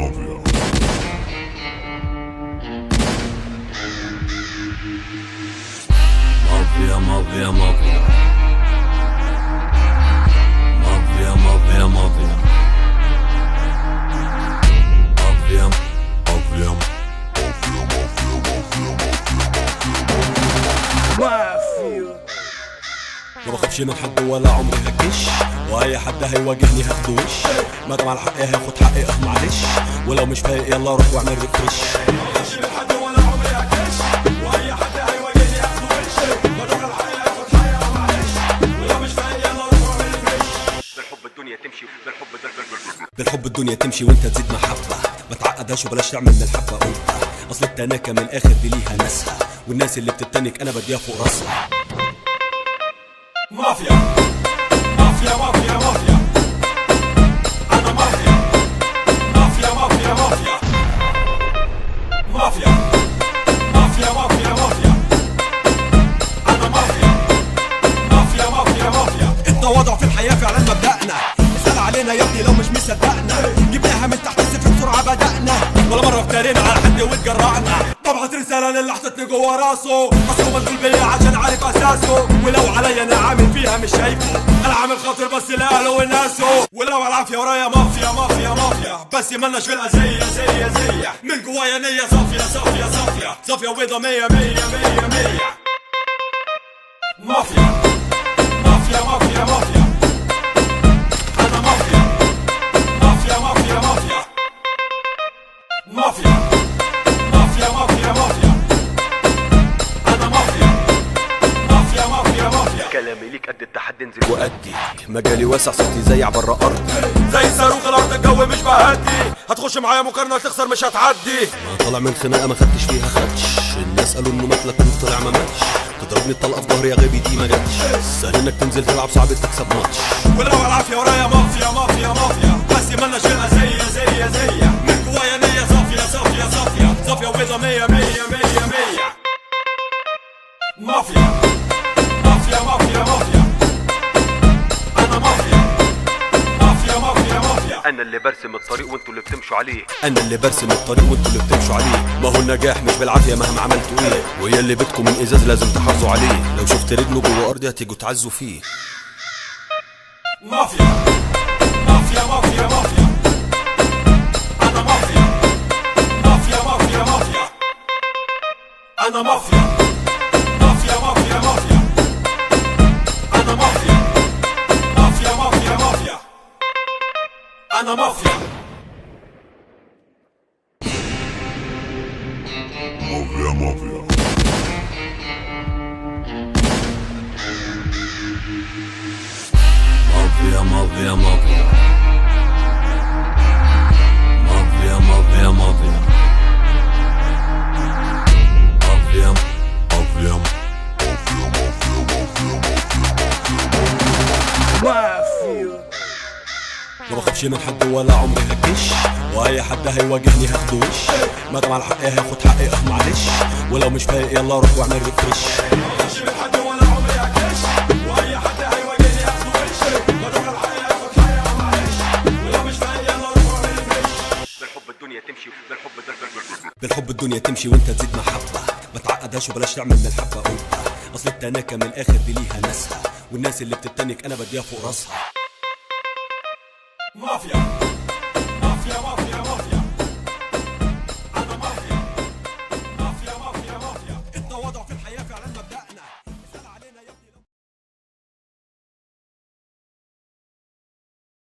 مافيا. مافيا مافيا مافيا مافيا مافيا مافيا مافيا مافيا مافيا. ما بخافش من حد ولا عمري هكش، واي حد هيواجهني هاخده وش. ما دام على حقي هاخد حقي معلش، ولو مش فايق يلا روح واعمل ريفريش. ما بخافش من حد ولا عمري هكش، واي حد هيواجهني هاخده وش. ما دام على حقي هاخد حقي معلش، ولو مش فايق يلا روح واعمل ريفريش. بالحب الدنيا تمشي، بالحب الدنيا تمشي وانت تزيد محبة. ما تعقدهاش وبلاش تعمل من الحبة قلبة، اصل التناكة من الاخر دي ليها ناسها، والناس اللي بتتنك انا بديها فوق راسها. مافيا مافيا مافيا مافيا، أنا مافيا مافيا مافيا مافيا مافيا مافيا مافيا مافيا، أنا مافيا مافيا مافيا مافيا. التواضع في الحياة فعلا مبدأنا، اسأل علينا يا ابني لو مش مصدقنا. جبناها من تحت الصفر بسرعة بدأنا، ولا مرة افترينا على حد واتجرأنا. ببعت رسالة للي حطتني جوا راسه، اصله مشغول بيا عشان عارف اساسه. ولو عليا انا عامل فيها مش شايفه، انا عامل خاطر بس لاهله وناسه. ولو على العافية ورايا مافيا مافيا مافيا، بس مالناش في الأذية زي من جوايا نية صافية صافية صافية صافية وبيضة مية مية مية مية. مافيا مافيا مافيا مافيا، أنا مافيا مافيا مافيا مافيا مافيا مافيا مافيا مافيا، أنا مافيا مافيا مافيا مافيا. كلامي ليك قد التحدي انزل وأدي، مجالي واسع صوتي زي عبر أرضي. زي صاروخ الأرض الجو مش بهدي، هتخش معايا مقارنة تخسر مش هتعدي. ما طلع من خناقة ما خدتش فيها خدش، الناس قالوا انه مات لكن طلع ما ماتش. تضربني الطلقة في ظهري يا غبي دي ما جاتش، سهل انك تنزل تلعب صعب تكسب ماتش. ولو على العافية ورايا مافيا مافيا مافيا، بس مالناش في الأذية زي من جوايا نية صافية صافية صافية صافية وبيضة مية مية مية مية. مافيا مافيا مافيا مافيا، أنا مافيا مافيا مافيا مافيا. انا اللي برسم الطريق وانتوا اللي بتمشوا عليه، انا اللي برسم الطريق وانتوا اللي بتمشوا عليه. ما هو النجاح مش بالعافيه مهما عملتوا ايه، وهي اللي بيتكم من ازاز لازم تحافظوا عليه. لو شفت رجله جوه ارضي هتيجوا تعزوا فيه. مافيا مافيا مافيا مافيا، أنا مافيا مافيا مافيا مافيا، أنا مافيا مافيا مافيا مافيا، أنا مافيا مافيا مافيا مافيا، أنا مافيا. مافيا مافيا. مافيا مافيا مافيا مافيا مافيا مافيا مافيا مافيا مافيا. ما بخافش من حد ولا عمري هكش، واي حد هيواجهني هاخده وش. ما دام على حقي هاخد حقي معلش، ولو مش فايق يلا روح واعمل ريفريش. ما بخافش من حد ولا عمري هكش، واي حد هيواجهني هاخده وش. ما دام على حقي هاخد حقي معلش، ولو مش فايق يلا روح واعمل ريفريش. بالحب الدنيا تمشي، بالحب الدنيا تمشي وانت تزيد محبة. ما تعقدهاش وبلاش تعمل من الحبة قلبة، اصل التناكة من الاخر دي ليها ناسها، والناس اللي بتتنك انا بديها فوق راسها.